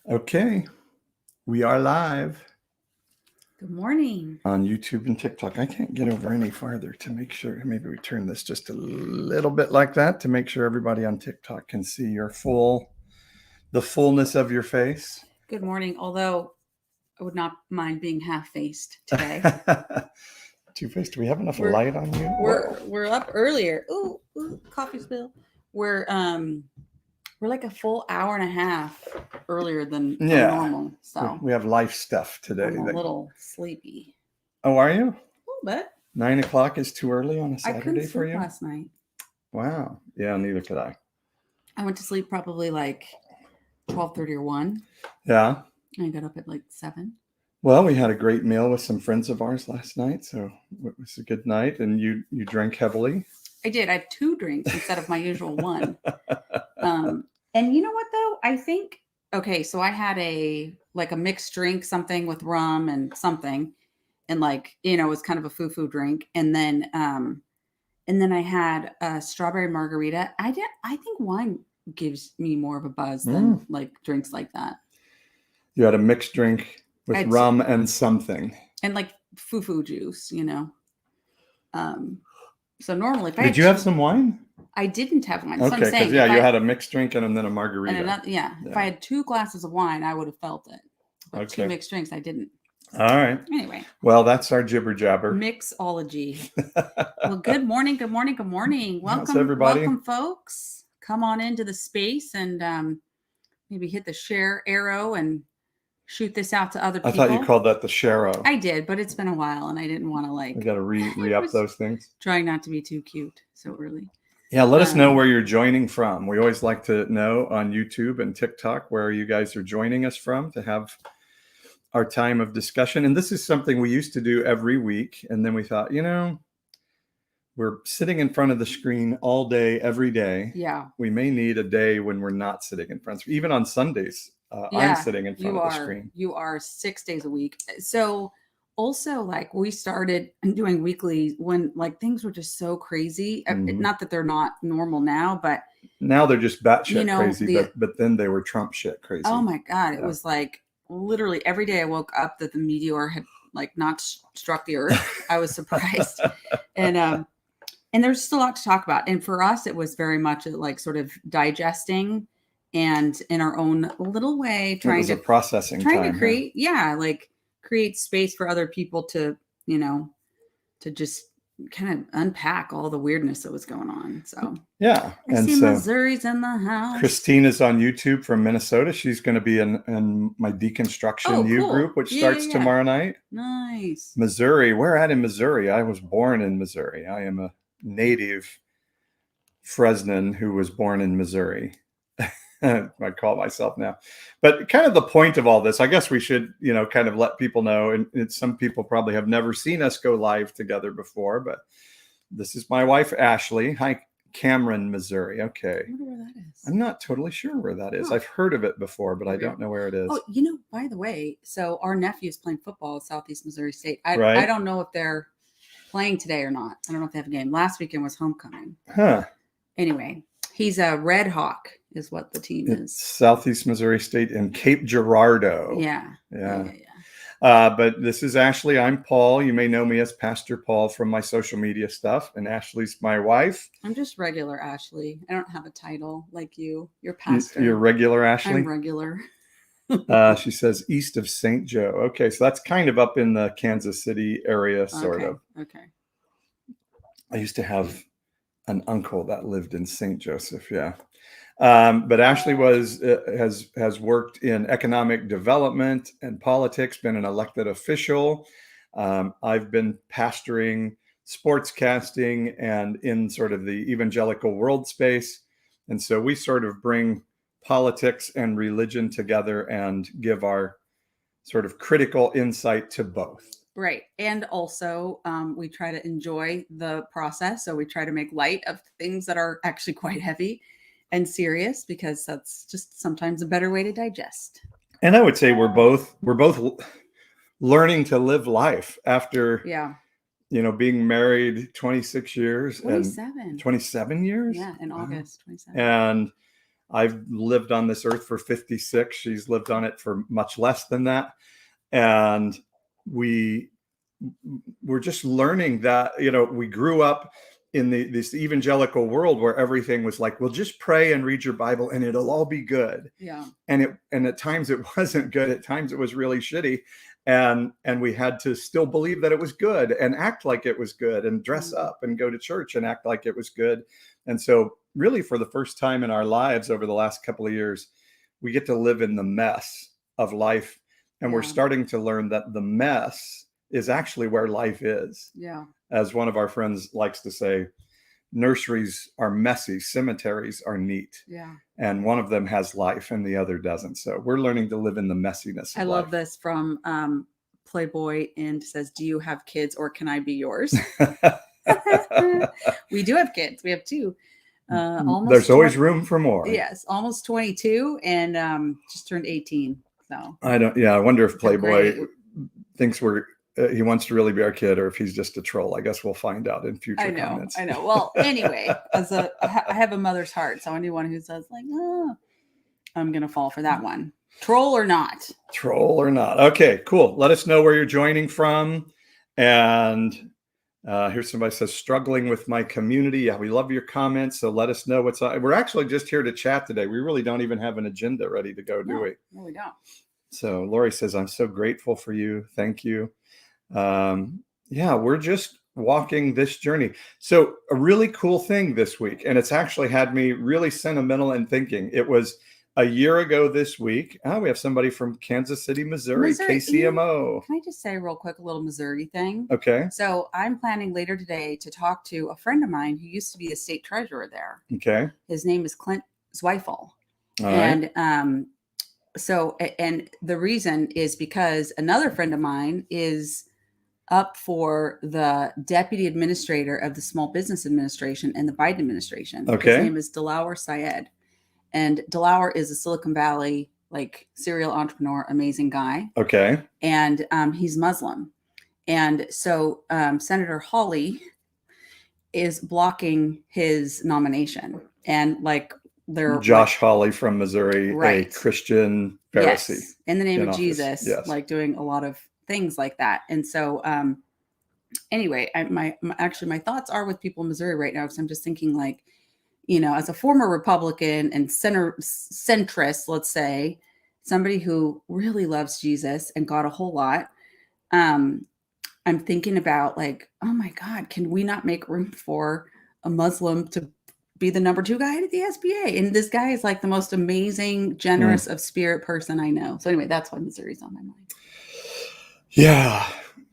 Okay, we are live Good morning. on YouTube and TikTok. I can't get over any farther to make sure. Maybe we turn this just a little bit like that to make sure everybody on TikTok can see the fullness of your face. Good morning. Although I would not mind being half-faced today. Two-faced. Do we have enough We're- light on you? We're up earlier. Ooh, coffee spill. We're like a full hour and a half earlier than normal. So we have life stuff today. I'm a little sleepy. Oh, are you? A little bit. 9 o'clock is too early on a I couldn't Saturday for sleep you? last night. Wow. Yeah, neither could I. I went to sleep probably like 12:30 or 1. Yeah. And I got up at like 7. Well, we had a great meal with some friends of ours last night, so it was a good night. And you drank heavily. I did. I had 2 drinks instead of my usual 1. And you know what though? I think okay, so I had a mixed drink, something with rum and something, and it was kind of a foo-foo drink. And then I had a strawberry margarita. I think wine gives me more of a buzz than like drinks like that. You had a mixed drink with rum and something. And like foo-foo juice, So normally, did you have some wine? I didn't have wine. Okay, because you had a mixed drink and then a margarita. And if I had 2 glasses of wine, I would have felt it. But 2 mixed drinks, I didn't. All right. Anyway. Well, that's our jibber jabber. Mixology. Well, good morning, good morning, good morning. Welcome, everybody. Welcome, folks. Come on into the space and maybe hit the share arrow and shoot this out to other people. I thought you called that the Sharo. I did, but it's been a while and I didn't want to I got to re-up those things. Trying not to be too cute so early. Yeah, let us know where you're joining from. We always like to know on YouTube and TikTok where you guys are joining us from to have our time of discussion. And this is something we used to do every week. And then we thought, we're sitting in front of the screen all day, every day. Yeah. We may need a day when we're not sitting in front. Even on Sundays, I'm sitting in front of the screen. You are 6 days a week. So also, like, we started doing weekly when like things were just so crazy. Not that they're not normal now, but now they're just batshit crazy. But then they were Trump shit crazy. Oh my God. It was like literally every day I woke up that the meteor had like not struck the earth. I was surprised. And there's just a lot to talk about. And for us, it was very much like sort of digesting and in our own little way, trying to create space for other people to, to just kind of unpack all the weirdness that was going on. So yeah. I see Missouri's in the house. Christina's on YouTube from Minnesota. She's going to be in my Deconstruction group, which starts tomorrow night. Nice. Missouri. Where at in Missouri? I was born in Missouri. I am a native Fresnan who was born in Missouri. I call myself now, but kind of the point of all this, I guess we should, kind of let people know. And some people probably have never seen us go live together before, but this is my wife, Ashley. Hi, Cameron, Missouri. Okay. I wonder where that is. I'm not totally sure where that is. I've heard of it before, but I don't know where it is. Oh, by the way, so our nephew's playing football at Southeast Missouri State. I don't know if they're playing today or not. I don't know if they have a game. Last weekend was homecoming. Huh. Anyway, he's a Red Hawk is what the team is. Southeast Missouri State in Cape Girardeau. Yeah. But this is Ashley. I'm Paul. You may know me as Pastor Paul from my social media stuff. And Ashley's my wife. I'm just regular Ashley. I don't have a title like you. You're pastor. You're regular Ashley? I'm regular. She says east of St. Joe. Okay, so that's kind of up in the Kansas City area, sort of. Okay. I used to have an uncle that lived in St. Joseph. Yeah. But Ashley has worked in economic development and politics, been an elected official. I've been pastoring sportscasting and in sort of the evangelical world space. And so we sort of bring politics and religion together and give our sort of critical insight to both. Right. And also we try to enjoy the process. So we try to make light of things that are actually quite heavy and serious, because that's just sometimes a better way to digest. And I would say we're both learning to live life after, being married 26 years. 27. 27 years? Yeah, in August, 27. And I've lived on this earth for 56. She's lived on it for much less than that. And we're just learning that, we grew up in this evangelical world where everything was like, well, just pray and read your Bible and it'll all be good. Yeah. And at times it wasn't good. At times it was really shitty. And we had to still believe that it was good and act like it was good and dress up and go to church and act like it was good. And so really for the first time in our lives over the last couple of years, we get to live in the mess of life. And we're starting to learn that the mess is actually where life is. Yeah. As one of our friends likes to say, nurseries are messy, cemeteries are neat. Yeah. And one of them has life and the other doesn't. So we're learning to live in the messiness of I love life. this from Playboy, and says, do you have kids or can I be yours? We do have kids. We have two. There's always room for more. Yes, almost 22 and just turned 18. So I wonder if Playboy thinks he wants to really be our kid or if he's just a troll. I guess we'll find out in future comments. I know. Well, anyway, I have a mother's heart. So anyone who says like, oh, I'm going to fall for that one. Troll or not. Troll or not. Okay, cool. Let us know where you're joining from. And here's somebody says, struggling with my community. Yeah, we love your comments. So let us know what's on. We're actually just here to chat today. We really don't even have an agenda ready to go, do we? No, we don't. So Lori says, I'm so grateful for you. Thank you. We're just walking this journey. So a really cool thing this week, and it's actually had me really sentimental and thinking. It was a year ago this week. We have somebody from Kansas City, Missouri, KCMO. Can I just say real quick a little Missouri thing? Okay. So I'm planning later today to talk to a friend of mine who used to be a state treasurer there. Okay. His name is Clint Zweifel. Right. And the reason is because another friend of mine is up for the deputy administrator of the Small Business Administration and the Biden administration. Okay. His name is Delaware Syed. And Delaware is a Silicon Valley, like serial entrepreneur, amazing guy. Okay. And he's Muslim. And so Senator Hawley is blocking his nomination. And like they're Josh Hawley from Missouri, right. A Christian Pharisee. Yes, in the name of office. Jesus, like doing a lot of things like that. And so anyway, my thoughts are with people in Missouri right now, because I'm just thinking like, as a former Republican and centrist, let's say, somebody who really loves Jesus and got a whole lot, I'm thinking about like, oh my God, can we not make room for a Muslim to be the number 2 guy at the SBA? And this guy is like the most amazing, generous of spirit person I know. So anyway, that's why Missouri's on my mind. Yeah.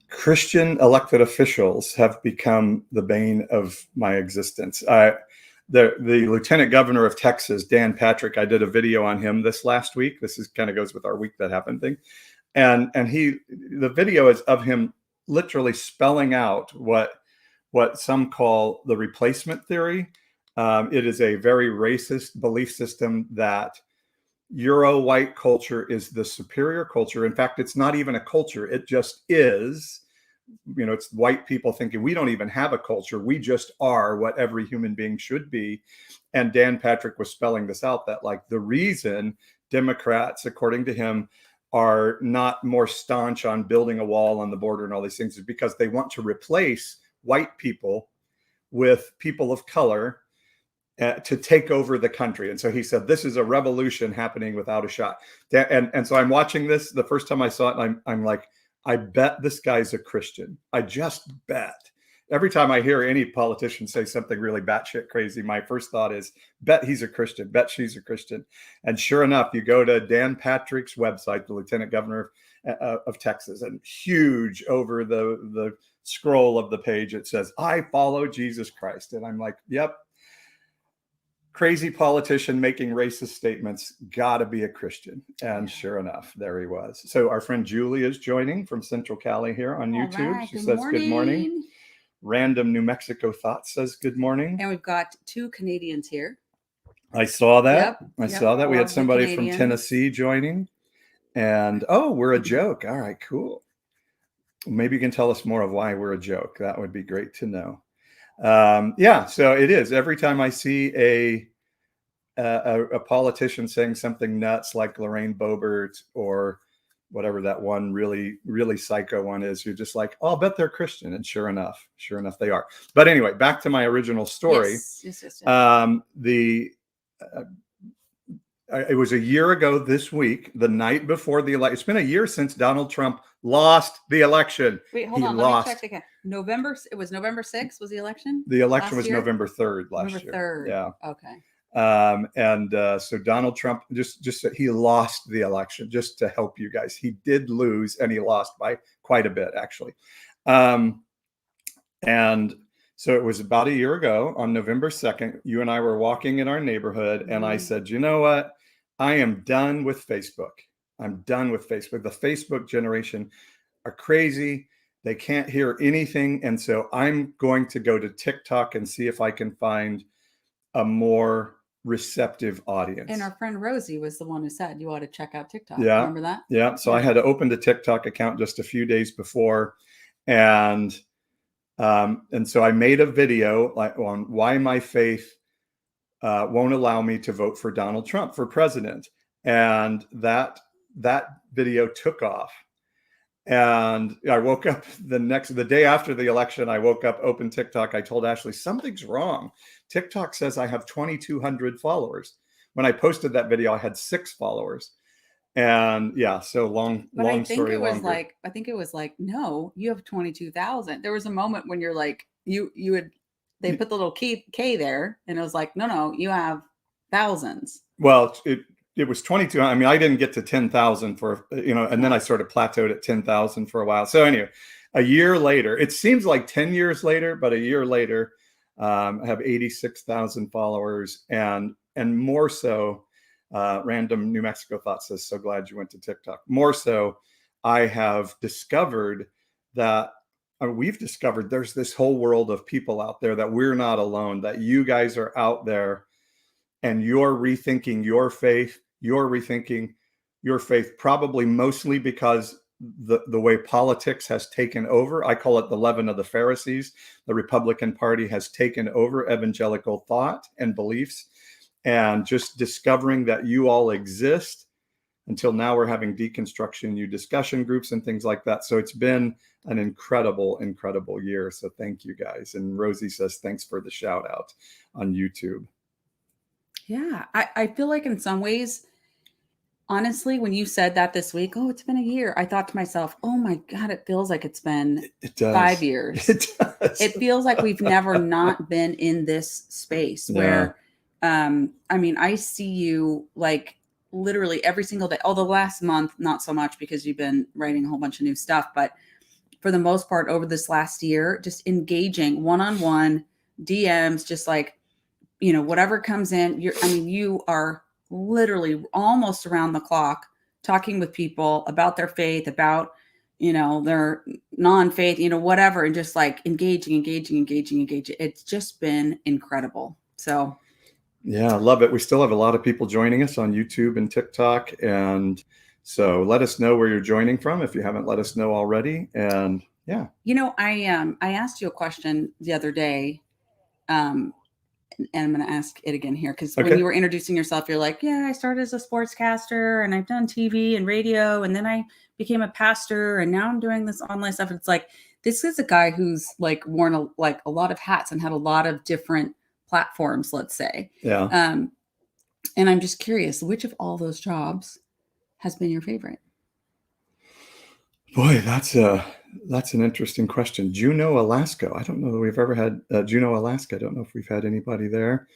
Christian elected officials have become the bane of my existence. The lieutenant governor of Texas, Dan Patrick, I did a video on him this last week. This is kind of goes with our week that happened thing. And the video is of him literally spelling out what some call the replacement theory. It is a very racist belief system that Euro white culture is the superior culture. In fact, it's not even a culture. It just is. It's white people thinking we don't even have a culture. We just are what every human being should be. And Dan Patrick was spelling this out, that like the reason Democrats, according to him, are not more staunch on building a wall on the border and all these things is because they want to replace white people with people of color to take over the country. And so he said, this is a revolution happening without a shot. And so I'm watching this. The first time I saw it, I'm like, I bet this guy's a Christian. I just bet. Every time I hear any politician say something really batshit crazy, my first thought is, bet he's a Christian, bet she's a Christian. And sure enough, you go to Dan Patrick's website, the lieutenant governor of Texas, and huge over the scroll of the page, it says, I follow Jesus Christ. And I'm like, yep. Crazy politician making racist statements, gotta be a Christian. And sure enough, there he was. So our friend Julie is joining from Central Cali here on YouTube. Right, she says good morning. Random New Mexico Thoughts says good morning. And we've got 2 Canadians here. I saw that. Yep, I saw that. We had somebody from Tennessee joining. And we're a joke. All right, cool. Maybe you can tell us more of why we're a joke. That would be great to know. So it is. Every time I see a politician saying something nuts like Lorraine Boebert or whatever that one really psycho one is, you're just like, oh, I'll bet they're Christian. And sure enough they are. But anyway, back to my original story. Yes. It was a year ago this week, the night before the election. It's been a year since Donald Trump lost the election. Wait, hold on. Let me check again. It was November 6th was the election? The election was November 3rd last year. November 3rd. Yeah. Okay. So Donald Trump just said he lost the election. Just to help you guys, he did lose, and he lost by quite a bit, actually. And so it was about a year ago on November 2nd. You and I were walking in our neighborhood, and I said, you know what? I am done with Facebook. I'm done with Facebook. The Facebook generation are crazy. They can't hear anything. And so I'm going to go to TikTok and see if I can find a more receptive audience. And our friend Rosie was the one who said you ought to check out TikTok. Yeah. Remember that? Yeah. So I had opened a TikTok account just a few days before. And so I made a video on why my faith won't allow me to vote for Donald Trump for president. And that video took off. And I woke up the day after the election, I woke up, opened TikTok. I told Ashley, something's wrong. TikTok says I have 2,200 followers. When I posted that video, I had 6 followers. And yeah, so long story longer. I think it was like, no, you have 22,000. There was a moment when you're like, they put the little K there, and it was like, no, you have thousands. Well, it was 22. I mean, I didn't get to 10,000 for, and then I sort of plateaued at 10,000 for a while. So anyway, a year later, it seems like 10 years later, but a year later, I have 86,000 followers, and more so, Random New Mexico Thought says, so glad you went to TikTok. More so, I have discovered that we've discovered there's this whole world of people out there, that we're not alone, that you guys are out there and you're rethinking your faith. You're rethinking your faith, probably mostly because the way politics has taken over. I call it the leaven of the Pharisees. The Republican Party has taken over evangelical thought and beliefs, and just discovering that you all exist. Until now, we're having deconstruction discussion groups and things like that. So it's been an incredible year. So thank you guys. And Rosie says, thanks for the shout out on YouTube. Yeah, I feel like in some ways, honestly, when you said that this week, oh, it's been a year, I thought to myself, oh my God, it feels like it's been it does. 5 years. It does. It feels like we've never not been in this space where, I mean, I see you like literally every single day. Although last month, not so much because you've been writing a whole bunch of new stuff, but for the most part over this last year, just engaging one-on-one DMs, just like, whatever comes in, you are literally almost around the clock talking with people about their faith, about, their non-faith, whatever, and just like engaging. It's just been incredible. So. Yeah, I love it. We still have a lot of people joining us on YouTube and TikTok. And so let us know where you're joining from if you haven't let us know already. And yeah. I asked you a question the other day. And I'm going to ask it again here because when you were introducing yourself, you're like, yeah, I started as a sportscaster and I've done TV and radio, and then I became a pastor, and now I'm doing this online stuff. And it's like, this is a guy who's like worn a lot of hats and had a lot of different platforms, let's say. Yeah. And I'm just curious, which of all those jobs has been your favorite? Boy, that's an interesting question. Juneau, Alaska. I don't know that we've ever had Juneau, Alaska. I don't know if we've had anybody there.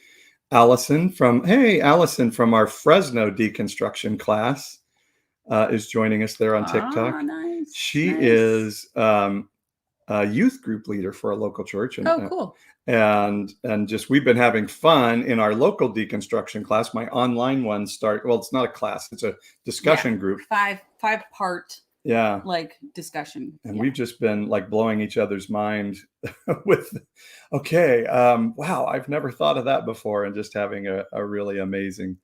Allison from our Fresno deconstruction class is joining us there on TikTok. Nice. She is a youth group leader for a local church. And, cool. And just we've been having fun in our local deconstruction class. My online one it's not a class, it's a discussion group. 5-part like discussion. And we've just been like blowing each other's mind with, wow, I've never thought of that before, and just having a really amazing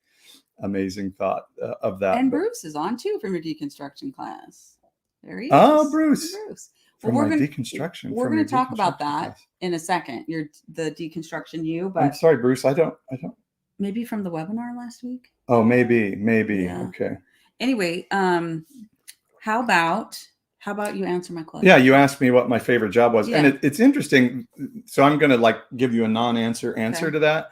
thought of that. And Bruce is on too from your deconstruction class. There he is. Oh, Bruce. Well, we're going to talk about that in a second. The deconstruction but I'm sorry, Bruce. I don't. maybe from the webinar last week. Oh, maybe. Yeah. Okay. Anyway, how about you answer my question? Yeah, you asked me what my favorite job was, and Yeah. it's interesting. So I'm going to like give you a non-answer answer Okay. to that,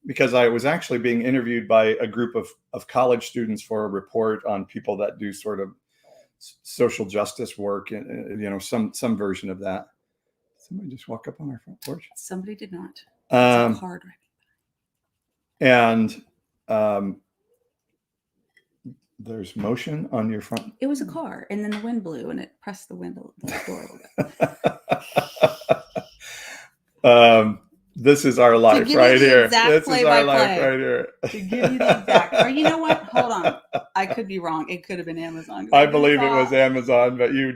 because I was actually being interviewed by a group of college students for a report on people that do sort of social justice work, and some version of that. Somebody just walk up on our front porch. Somebody did not. It's a card right. And there's motion on your front. It was a car, and then the wind blew, and it pressed the window, the door a little bit. This is our life give right you the here. exact This is our life play-by-play. right here. To give you the exact, or you know what? Hold on, I could be wrong. It could have been Amazon. I believe it was Amazon, but you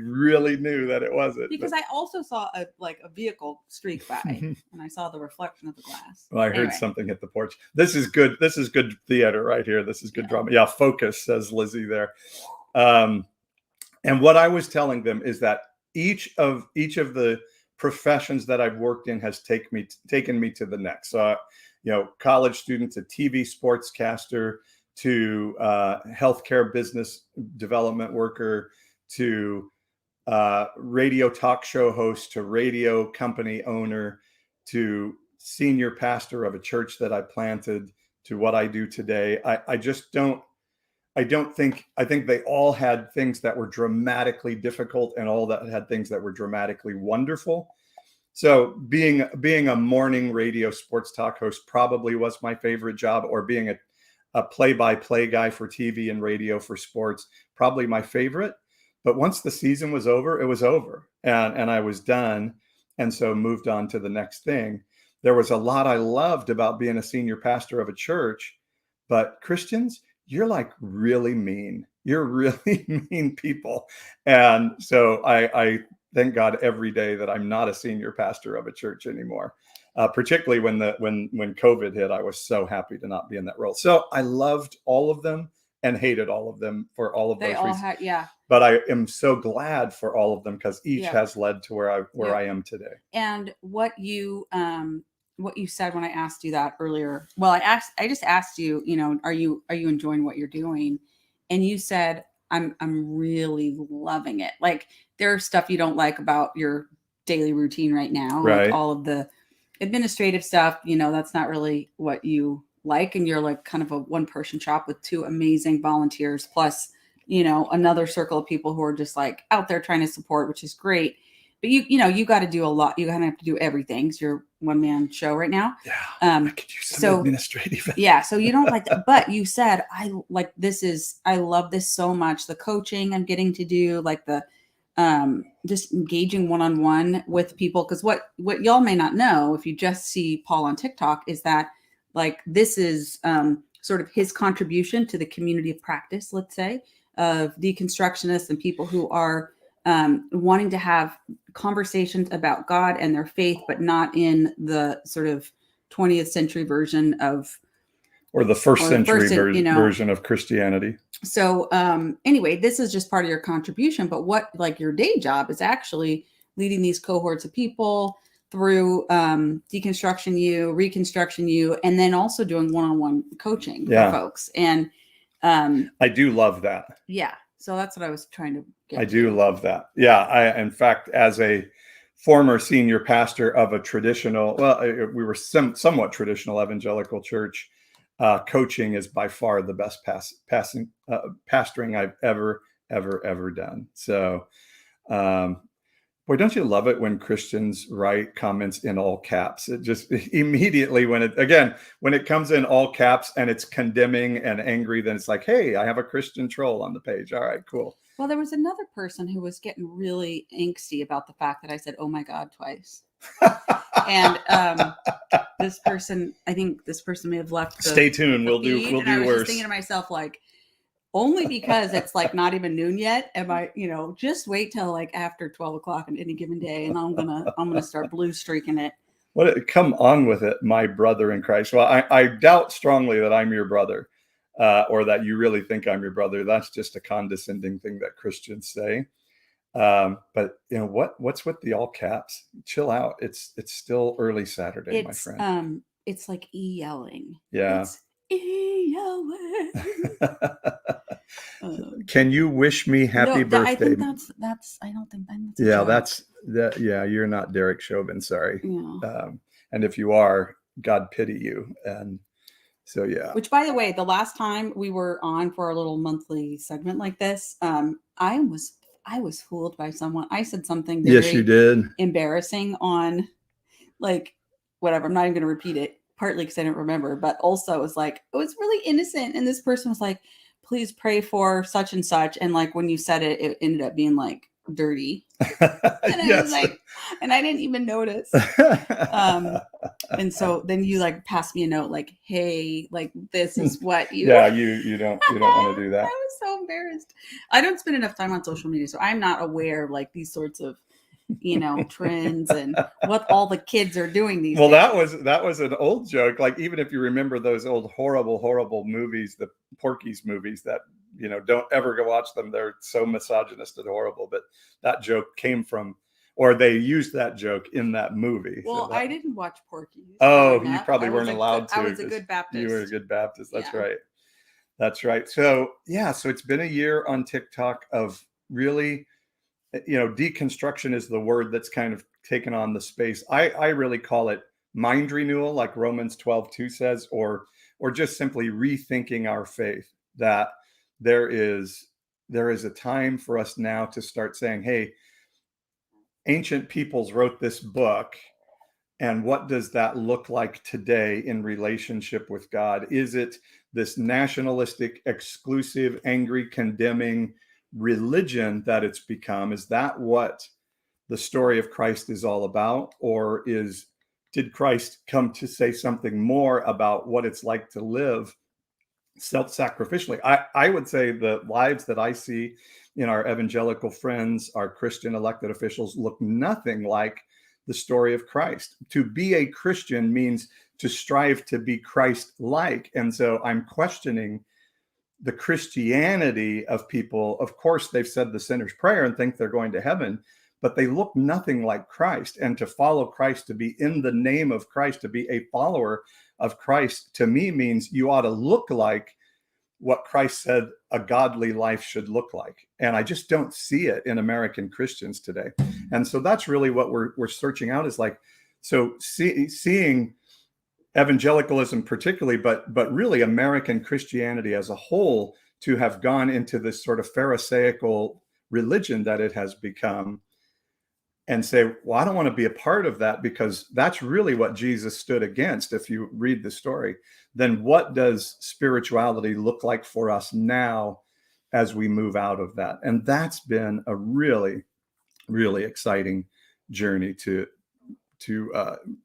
really knew that it wasn't. Because I also saw a vehicle streak by, and I saw the reflection of the glass. Well, I heard something hit the porch. This is good. This is good theater right here. This is good drama. Yeah, focus, says Lizzie there. And what I was telling them is that each of the professions that I've worked in has taken me to the next. So, college student to TV sportscaster to healthcare business development worker to radio talk show host to radio company owner to senior pastor of a church that I planted to what I do today. I think they all had things that were dramatically difficult and all that had things that were dramatically wonderful. So being a morning radio sports talk host probably was my favorite job, or being a play-by-play guy for TV and radio for sports, probably my favorite. But once the season was over, it was over, and I was done, and so moved on to the next thing. There was a lot I loved about being a senior pastor of a church, but Christians, you're like really mean. You're really mean people. And so I thank God every day that I'm not a senior pastor of a church anymore. Particularly when COVID hit, I was so happy to not be in that role. So I loved all of them and hated all of them for all of those reasons. But I am so glad for all of them, because each has led to where I am today. And what you said when I asked you that earlier, well, I just asked you, are you enjoying what you're doing? And you said, I'm really loving it. Like, there's stuff you don't like about your daily routine right now, right? Like all of the administrative stuff, that's not really what you like. And you're like kind of a one-person shop with 2 amazing volunteers, plus, another circle of people who are just like out there trying to support, which is great. But you got to do a lot. You kind of have to do everything, because you're one-man show right now. Yeah, I could use some administrative. Yeah, so you don't like that. But you said, I love this so much. The coaching I'm getting to do, like the just engaging one-on-one with people. Because what y'all may not know, if you just see Paul on TikTok, is that like this is sort of his contribution to the community of practice, let's say, of deconstructionists and people who are wanting to have conversations about God and their faith, but not in the sort of 20th century version of, or the first century version of Christianity. So anyway, this is just part of your contribution, but what like your day job is actually leading these cohorts of people through Deconstruction U, Reconstruction U, and then also doing one-on-one coaching for folks. And I do love that. Yeah. So that's what I was trying to get. I do love that. Yeah. In fact, as a former senior pastor of a traditional, we were somewhat traditional evangelical church, coaching is by far the best pastoring I've ever done. So, boy, don't you love it when Christians write comments in all caps? It just immediately, when it comes in all caps and it's condemning and angry, then it's like, hey, I have a Christian troll on the page. All right, cool. Well, there was another person who was getting really angsty about the fact that I said, "Oh my God," twice. And this person, I think this person may have left. Stay tuned. We'll do I was worse. Just thinking to myself, like, only because it's like not even noon yet. Am I, just wait till like after 12 o'clock on any given day, and I'm gonna start blue streaking it. Come on with it, my brother in Christ. Well, I doubt strongly that I'm your brother, or that you really think I'm your brother. That's just a condescending thing that Christians say. But what's with the all caps? Chill out. It's still early Saturday, my friend. it's like yelling. Yeah. It's yelling. Can you wish me happy I birthday? think that's. I don't think that's. A Yeah, joke. that's that. Yeah, you're not Derek Chauvin. Sorry. Yeah. And if you are, God pity you. And so, yeah. Which, by the way, the last time we were on for our little monthly segment like this, I was fooled by someone. I said something Yes, you very did. embarrassing on, like, whatever. I'm not even going to repeat it, partly because I didn't remember, but also it was like, it was really innocent. And this person was like, please pray for such and such. And like, when you said it, it ended up being like dirty. And I was like, and I didn't even notice. And so then you like passed me a note like, hey, like this is what you. Yeah, you don't want to do that. I was so embarrassed. I don't spend enough time on social media, so I'm not aware of like these sorts of, trends and what all the kids are doing these days. That was an old joke. Like, even if you remember those old horrible movies, the Porky's movies that, don't ever go watch them. They're so misogynist and horrible. But that joke came from, or they used that joke in that movie. Well, so I didn't watch Porky. Oh, you probably weren't allowed to. I was a good Baptist. You were a good Baptist. That's Yeah. right. That's right. So, yeah, so it's been a year on TikTok of really, deconstruction is the word that's kind of taken on the space. I really call it mind renewal, like Romans 12:2 says, or just simply rethinking our faith, that there is a time for us now to start saying, hey, ancient peoples wrote this book, and what does that look like today in relationship with God? Is it this nationalistic, exclusive, angry, condemning religion that it's become? Is that what the story of Christ is all about? Or did Christ come to say something more about what it's like to live self-sacrificially? I would say the lives that I see in our evangelical friends, our Christian elected officials, look nothing like the story of Christ. To be a Christian means to strive to be Christ-like. And so I'm questioning the Christianity of people. Of course, they've said the sinner's prayer and think they're going to heaven, but they look nothing like Christ. And to follow Christ, to be in the name of Christ, to be a follower of Christ, to me means you ought to look like what Christ said a godly life should look like. And I just don't see it in American Christians today. And so that's really what we're searching out, is like, so seeing evangelicalism particularly, but really American Christianity as a whole, to have gone into this sort of Pharisaical religion that it has become, and say, well, I don't want to be a part of that, because that's really what Jesus stood against. If you read the story, then what does spirituality look like for us now as we move out of that? And that's been a really, really exciting journey to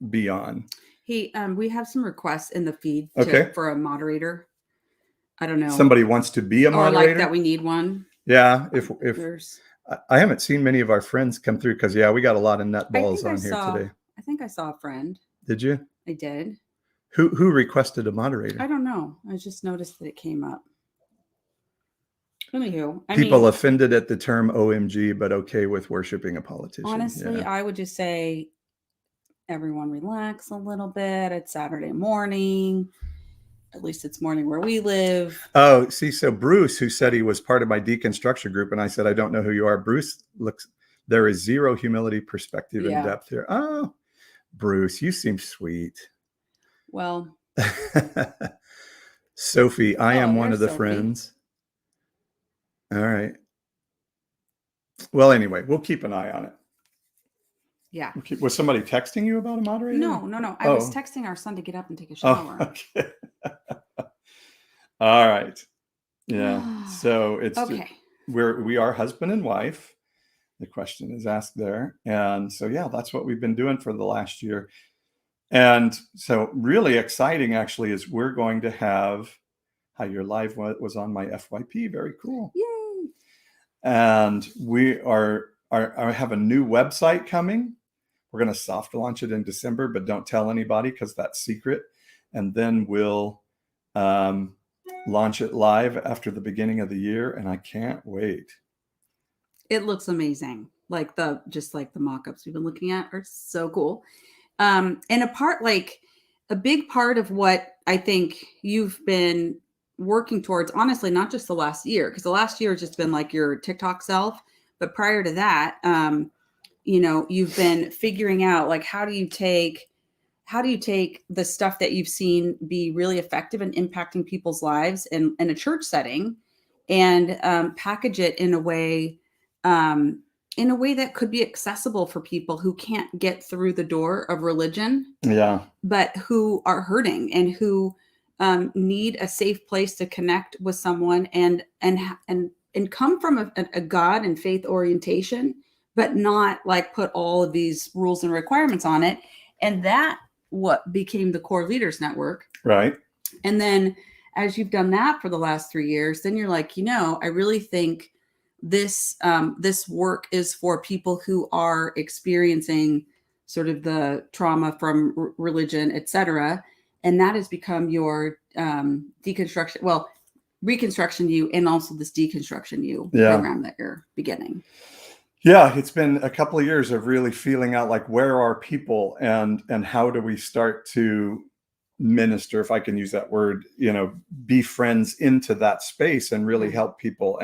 be on. Hey, we have some requests in the feed for a moderator. I don't know. Somebody wants to be a moderator? Or like that we need one. Yeah, if I haven't seen many of our friends come through, because we got a lot of nutballs on here today. I think I saw a friend. Did you? I did. Who requested a moderator? I don't know. I just noticed that it came up. Anywho, people offended at the term OMG, but okay with worshiping a politician. Honestly, I would just say, everyone relax a little bit. It's Saturday morning. At least it's morning where we live. Oh, see, so Bruce, who said he was part of my deconstruction group, and I said, I don't know who you are. Bruce there is zero humility, perspective, and depth here. Oh, Bruce, you seem sweet. Well, Sophie, I am one of the friends. All right. Well, anyway, we'll keep an eye on it. Yeah. Was somebody texting you about a moderator? No. I was texting our son to get up and take a shower. Oh, okay. All right. Yeah. So it's okay. We are husband and wife. The question is asked there. And so, yeah, that's what we've been doing for the last year. And so really exciting, actually, is we're going to have your live was on my FYP. Very cool. Yay. And we I have a new website coming. We're going to soft launch it in December, but don't tell anybody, because that's secret. And then we'll launch it live after the beginning of the year. And I can't wait. It looks amazing. Like the mock-ups we've been looking at are so cool. And a part, like, a big part of what I think you've been working towards, honestly, not just the last year, because the last year has just been like your TikTok self, but prior to that, you've been figuring out like how do you take the stuff that you've seen be really effective in impacting people's lives in a church setting and package it um, in a way that could be accessible for people who can't get through the door of religion, Yeah. but who are hurting and who need a safe place to connect with someone and come from a God and faith orientation, but not like put all of these rules and requirements on it. And that what became the Core Leaders Network. Right. And then as you've done that for the last 3 years, then you're like, I really think this work is for people who are experiencing sort of the trauma from religion, et cetera. And that has become your deconstruction, well, Reconstruction U, and also this Deconstruction U Yeah. program that you're beginning. Yeah, it's been a couple of years of really feeling out like where are people and how do we start to minister, if I can use that word, be friends into that space and really Yeah. help people.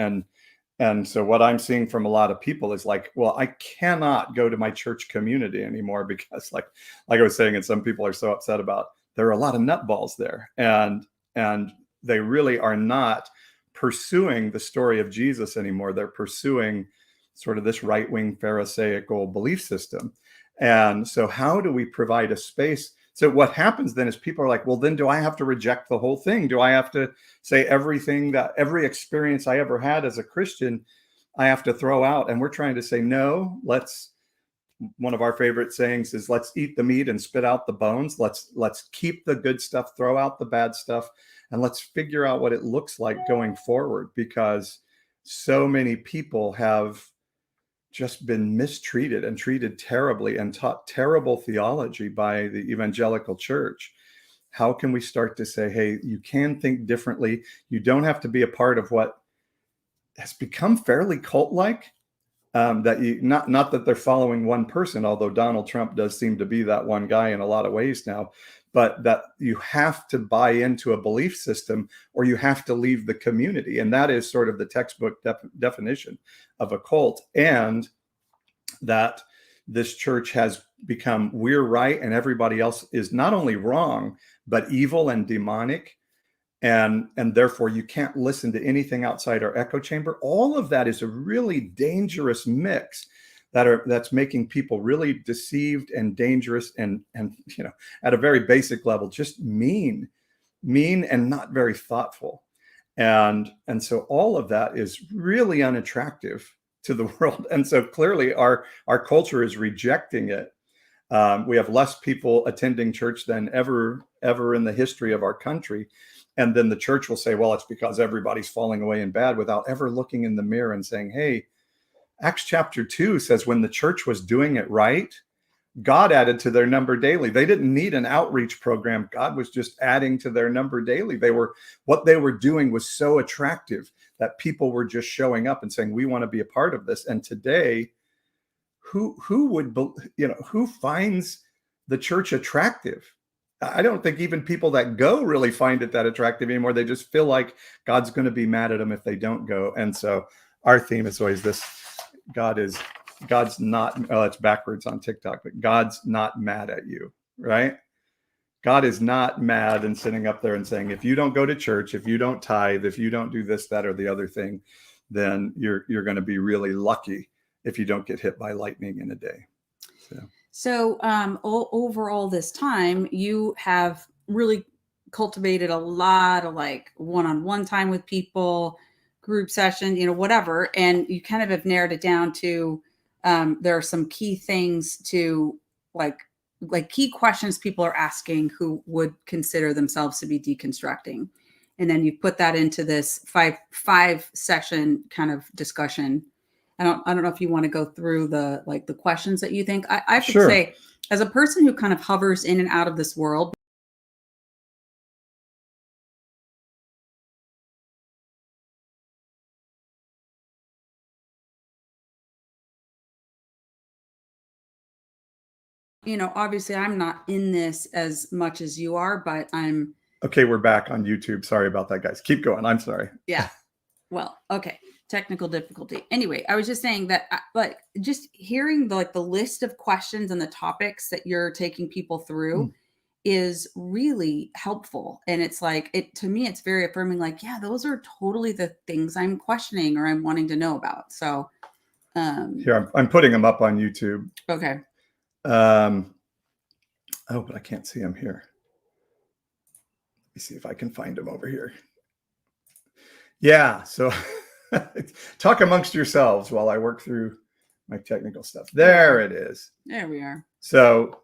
And so what I'm seeing from a lot of people is like, well, I cannot go to my church community anymore because like I was saying, and some people are so upset about, there are a lot of nutballs there, and they really are not pursuing the story of Jesus anymore. They're pursuing sort of this right-wing Pharisaical belief system. And so how do we provide a space? So what happens then is people are like, well, then do I have to reject the whole thing? Do I have to say every experience I ever had as a Christian, I have to throw out? And we're trying to say, no, one of our favorite sayings is let's eat the meat and spit out the bones. Let's keep the good stuff, throw out the bad stuff, and let's figure out what it looks like going forward, because so many people have just been mistreated and treated terribly and taught terrible theology by the evangelical church. How can we start to say, hey, you can think differently? You don't have to be a part of what has become fairly cult-like. That you not that they're following one person, although Donald Trump does seem to be that one guy in a lot of ways now, but that you have to buy into a belief system or you have to leave the community. And that is sort of the textbook definition of a cult. And that this church has become, we're right and everybody else is not only wrong, but evil and demonic. And therefore you can't listen to anything outside our echo chamber. All of that is a really dangerous mix that's making people really deceived and dangerous and at a very basic level just mean and not very thoughtful. And so all of that is really unattractive to the world. And so clearly our culture is rejecting it. We have less people attending church than ever in the history of our country. And then the church will say, well, it's because everybody's falling away in bad, without ever looking in the mirror and saying, hey, Acts chapter 2 says when the church was doing it right, God added to their number daily. They didn't need an outreach program. God was just adding to their number daily. What they were doing was so attractive that people were just showing up and saying, we want to be a part of this. And today, who finds the church attractive? I don't think even people that go really find it that attractive anymore. They just feel like God's going to be mad at them if they don't go. And so our theme is always this: God's not, oh, it's backwards on TikTok, but God's not mad at you, right? God is not mad and sitting up there and saying, if you don't go to church, if you don't tithe, if you don't do this, that, or the other thing, then you're going to be really lucky if you don't get hit by lightning in a day. So over all this time, you have really cultivated a lot of like one-on-one time with people, group session, whatever. And you kind of have narrowed it down to there are some key things to like key questions people are asking who would consider themselves to be deconstructing. And then you put that into this five session kind of discussion. I don't know if you want to go through the questions that you think. I have to Sure. say, as a person who kind of hovers in and out of this world, obviously I'm not in this as much as you are, but I'm, Okay, we're back on YouTube. Sorry about that, guys. Keep going. I'm sorry. yeah. Well, okay. Technical difficulty. Anyway, I was just saying that, like, just hearing the list of questions and the topics that you're taking people through Mm. is really helpful. And it's like, to me, it's very affirming. Like, yeah, those are totally the things I'm questioning or I'm wanting to know about. So, Here, I'm putting them up on YouTube. okay. Oh, but I can't see them here. Let me see if I can find them over here. Yeah, so talk amongst yourselves while I work through my technical stuff. There it is. There we are. So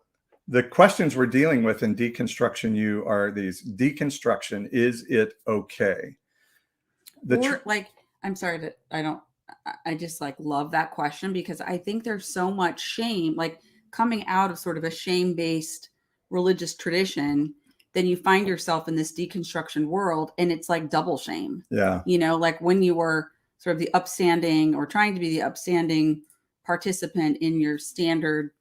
the questions we're dealing with in Deconstruction U are these. Deconstruction, is it okay? I'm sorry that I just like love that question, because I think there's so much shame, like coming out of sort of a shame-based religious tradition, then you find yourself in this deconstruction world and it's like double shame. Yeah. Like when you were sort of the upstanding or trying to be the upstanding participant in your standard,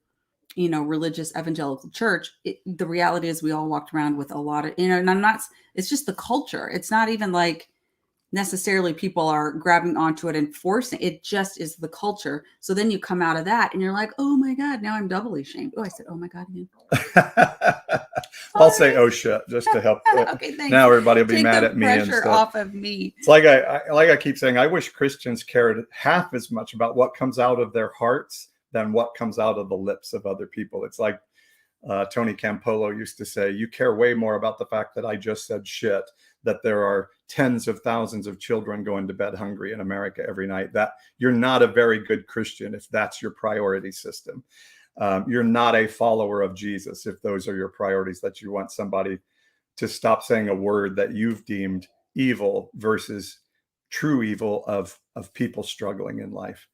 religious evangelical church, the reality is we all walked around with a lot of, and it's just the culture. It's not even like necessarily people are grabbing onto it and forcing it, just is the culture. So then you come out of that and you're like, oh my God, now I'm doubly shamed. Oh, I said, oh my God again. I'll say oh shit just to help. Okay, thanks. Now everybody will be Take mad the at me and pressure stuff. off of me. It's like I keep saying, I wish Christians cared half as much about what comes out of their hearts than what comes out of the lips of other people. It's like Tony Campolo used to say, you care way more about the fact that I just said shit, that there are tens of thousands of children going to bed hungry in America every night, that you're not a very good Christian if that's your priority system. You're not a follower of Jesus if those are your priorities, that you want somebody to stop saying a word that you've deemed evil versus true evil of people struggling in life.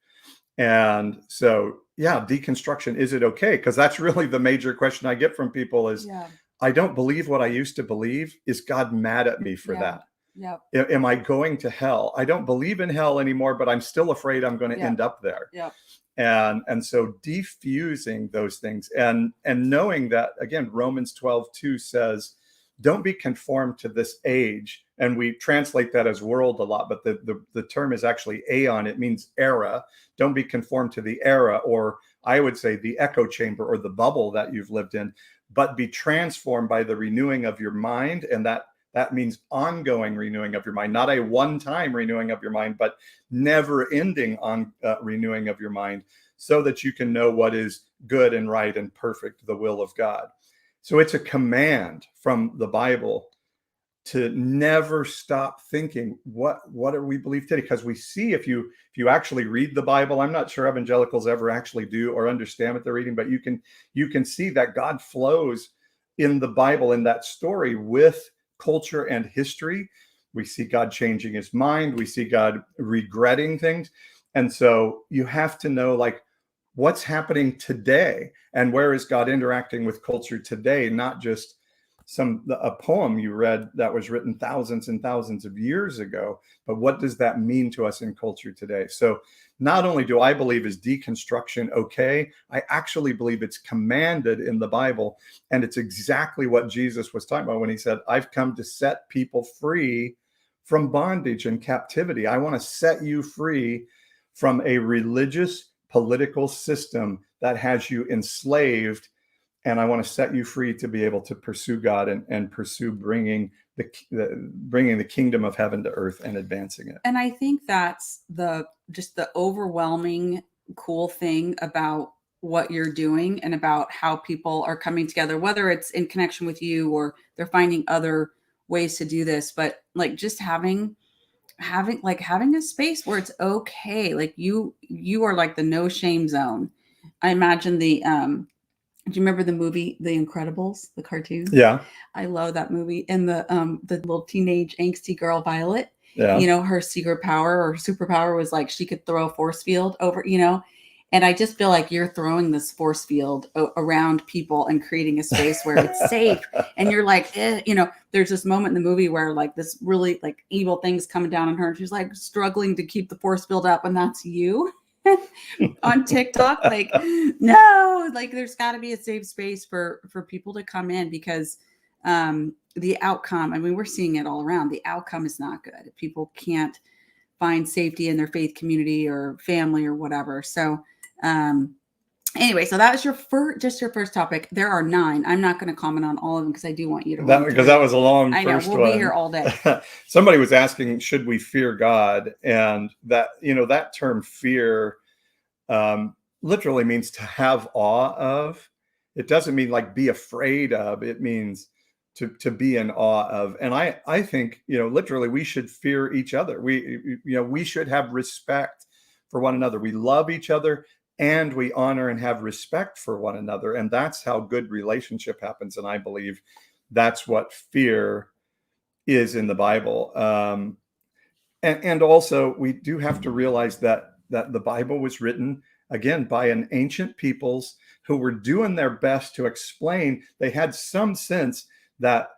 And so, yeah, deconstruction, is it okay? Because that's really the major question I get from people is, Yeah. I don't believe what I used to believe. Is God mad at me for that? Yep. Am I going to hell? I don't believe in hell anymore, but I'm still afraid I'm going to end up there. Yep. And so defusing those things and knowing that, again, Romans 12:2 says, don't be conformed to this age. And we translate that as world a lot, but the term is actually aeon. It means era. Don't be conformed to the era, or I would say the echo chamber or the bubble that you've lived in, but be transformed by the renewing of your mind. And that means ongoing renewing of your mind, not a one-time renewing of your mind, but never-ending renewing of your mind, so that you can know what is good and right and perfect, the will of God. So it's a command from the Bible to never stop thinking, what do we believe today? Because we see, if you actually read the Bible, I'm not sure evangelicals ever actually do or understand what they're reading, but you can see that God flows in the Bible, in that story, with culture and history. We see God changing his mind. We see God regretting things. And so you have to know, like, what's happening today and where is God interacting with culture today, not just a poem you read that was written thousands and thousands of years ago, but what does that mean to us in culture today? So not only do I believe is deconstruction okay, I actually believe it's commanded in the Bible, and it's exactly what Jesus was talking about when he said, I've come to set people free from bondage and captivity. I want to set you free from a religious political system that has you enslaved, and I want to set you free to be able to pursue God and pursue bringing the kingdom of heaven to earth and advancing it. And I think that's just the overwhelming cool thing about what you're doing and about how people are coming together, whether it's in connection with you or they're finding other ways to do this, but like just having a space where it's okay. Like you are like the no shame zone. I imagine do you remember the movie The Incredibles, the cartoon? Yeah. I love that movie. And the little teenage angsty girl Violet, yeah. Her secret power or superpower was like she could throw a force field over, and I just feel like you're throwing this force field around people and creating a space where it's safe. And you're like, there's this moment in the movie where like this really like evil thing's coming down on her and she's like struggling to keep the force field up, and that's you. on TikTok. Like, no, like there's got to be a safe space for people to come in, because the outcome, I mean, we're seeing it all around. The outcome is not good. People can't find safety in their faith community or family or whatever. So anyway, so that was your first topic. There are 9. I'm not going to comment on all of them because I do want you to That, because that was a long I know first we'll one. be here all day. Somebody was asking, should we fear God? And that, that term fear literally means to have awe of. It doesn't mean like be afraid of. It means to be in awe of. And I think, literally we should fear each other. We should have respect for one another. We love each other, and we honor and have respect for one another. And that's how good relationship happens. And I believe that's what fear is in the Bible. And also we do have to realize that the Bible was written, again, by an ancient peoples who were doing their best to explain. They had some sense that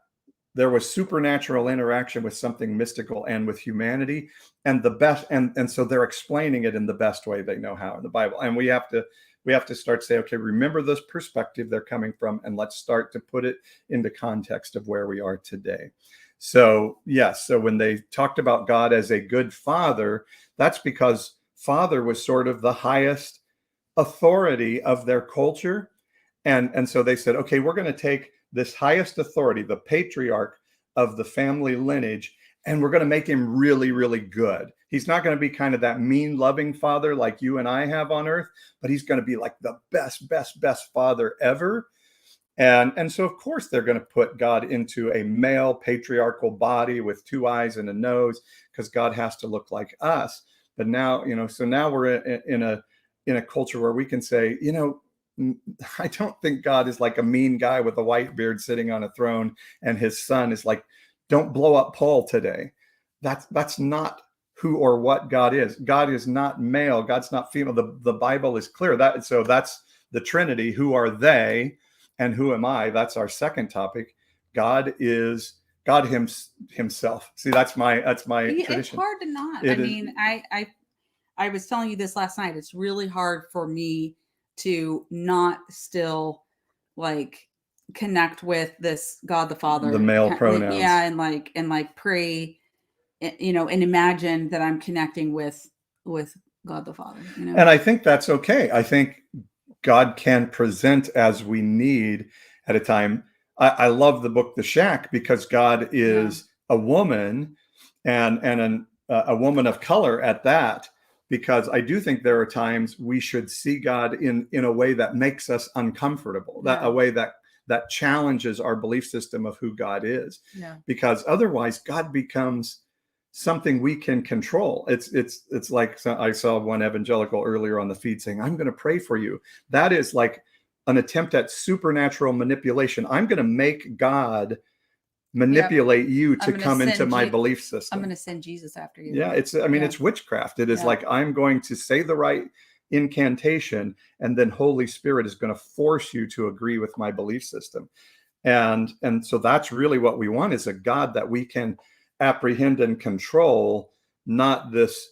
there was supernatural interaction with something mystical and with humanity, and the best, and so they're explaining it in the best way they know how in the Bible. And we have to start to say, okay, remember this perspective they're coming from, and let's start to put it into context of where we are today. So yes, so when they talked about God as a good father, that's because father was sort of the highest authority of their culture. And so they said, okay, we're going to take this highest authority, the patriarch of the family lineage, and we're going to make him really, really good. He's not going to be kind of that mean, loving father like you and I have on earth, but he's going to be like the best father ever. And so, of course, they're going to put God into a male patriarchal body with 2 eyes and a nose, because God has to look like us. But now, so now we're in a culture where we can say, I don't think God is like a mean guy with a white beard sitting on a throne, and his son is like, don't blow up Paul today. That's not who or what God is. God is not male. God's not female. The Bible is clear. So that's the Trinity. Who are they? And who am I? That's our second topic. God is God himself. See, that's my tradition. It's hard to not. I was telling you this last night. It's really hard for me to not still like connect with this God the Father, the male pronouns. Yeah, and like pray, and imagine that I'm connecting with God the Father. And I think that's okay. I think God can present as we need at a time. I love the book The Shack, because God is a woman, and a woman of color at that, because I do think there are times we should see God in a way that makes us uncomfortable, a way that challenges our belief system of who God is. Yeah. Because otherwise God becomes something we can control. It's like, I saw one evangelical earlier on the feed saying, I'm going to pray for you. That is like an attempt at supernatural manipulation. I'm going to make God manipulate you to come into my belief system. I'm going to send Jesus after you. Yeah, it's witchcraft. It is like, I'm going to say the right incantation, and then Holy Spirit is going to force you to agree with my belief system. And so that's really what we want, is a God that we can apprehend and control, not this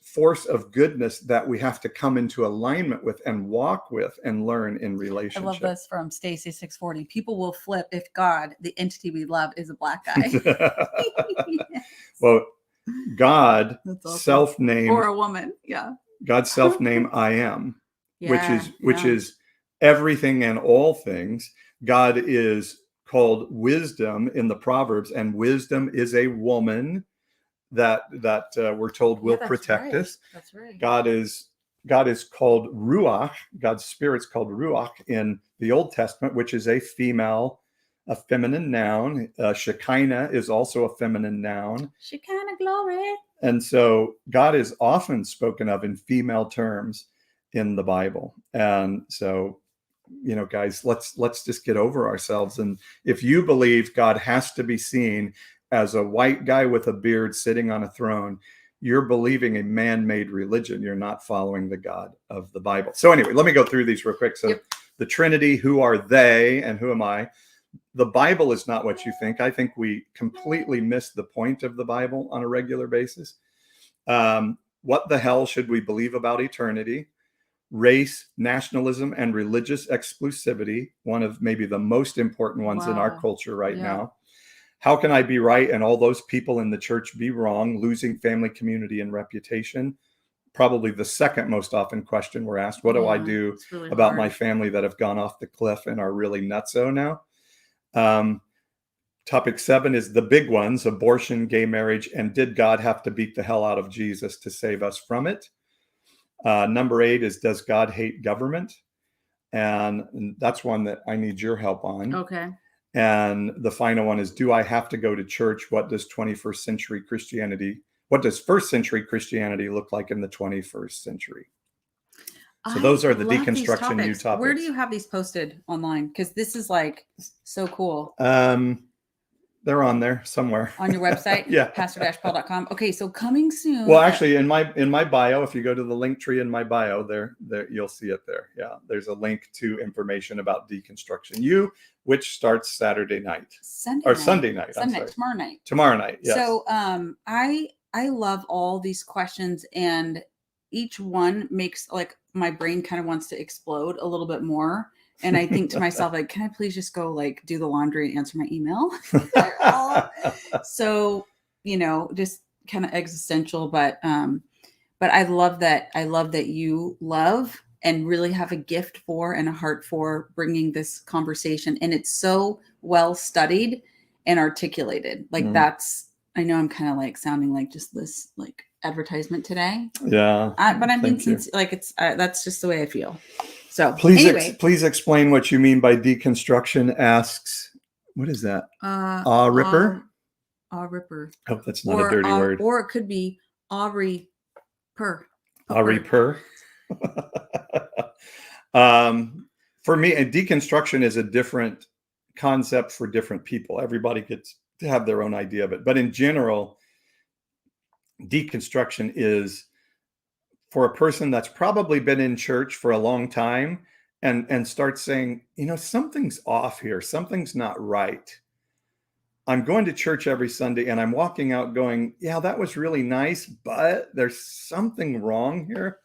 force of goodness that we have to come into alignment with and walk with and learn in relationship. I love this from Stacy 640. People will flip if God, the entity we love, is a black guy. Yes. Well, God awesome. Self-named, or a woman. Yeah. God self-named I am, which is everything and all things. God is called wisdom in the Proverbs, and wisdom is a woman that we're told will protect us. That's right. God is called Ruach. God's spirit's called Ruach in the Old Testament, which is a feminine noun. Shekinah is also a feminine noun. Shekinah glory. And so God is often spoken of in female terms in the Bible. And so, guys, let's just get over ourselves. And if you believe God has to be seen as a white guy with a beard sitting on a throne, you're believing a man-made religion. You're not following the God of the Bible. So anyway, let me go through these real quick. So the Trinity, who are they and who am I? The Bible is not what you think. I think we completely miss the point of the Bible on a regular basis. what the hell should we believe about eternity? Race, nationalism, and religious exclusivity, one of maybe the most important ones in our Wow. culture right Yeah. now. How can I be right and all those people in the church be wrong, losing family, community, and reputation? Probably the second most often question we're asked. What do I Yeah, do it's really about my hard. family that have gone off the cliff and are really nutso now? Topic 7 is the big ones: abortion, gay marriage, and did God have to beat the hell out of Jesus to save us from it? Number 8 is, does God hate government? And that's one that I need your help on. Okay. And the final one is, do I have to go to church? What does 21st century Christianity, what does first century Christianity look like in the 21st century? So those are the love these deconstruction new topics. Where do you have these posted online? Because this is like so cool. They're on there somewhere. On your website? Yeah. Pastor-paul.com. Okay, so coming soon. Well, actually, in my bio, if you go to the link tree in my bio, there you'll see it there. Yeah, there's a link to information about Deconstruction U, which starts Saturday night Sunday or night. Sunday night. Sunday night, tomorrow night. Tomorrow night. Yes. So I love all these questions, and each one makes like my brain kind of wants to explode a little bit more. And I think to myself, like, can I please just go like do the laundry and answer my email? So, just kind of existential, but I love that. I love that you love and really have a gift for and a heart for bringing this conversation. And it's so well studied and articulated. Like I know I'm kind of like sounding like just this like advertisement today. Yeah. But I mean, since like that's just the way I feel. So please, please explain what you mean by deconstruction. Asks, what is that? Ripper? Ripper. Hope that's not a dirty word. Or it could be Aubrey Per. Aubrey Per. For me, a deconstruction is a different concept for different people. Everybody gets to have their own idea of it. But in general, deconstruction is for a person that's probably been in church for a long time and starts saying, something's off here. Something's not right. I'm going to church every Sunday and I'm walking out going, yeah, that was really nice, but there's something wrong here.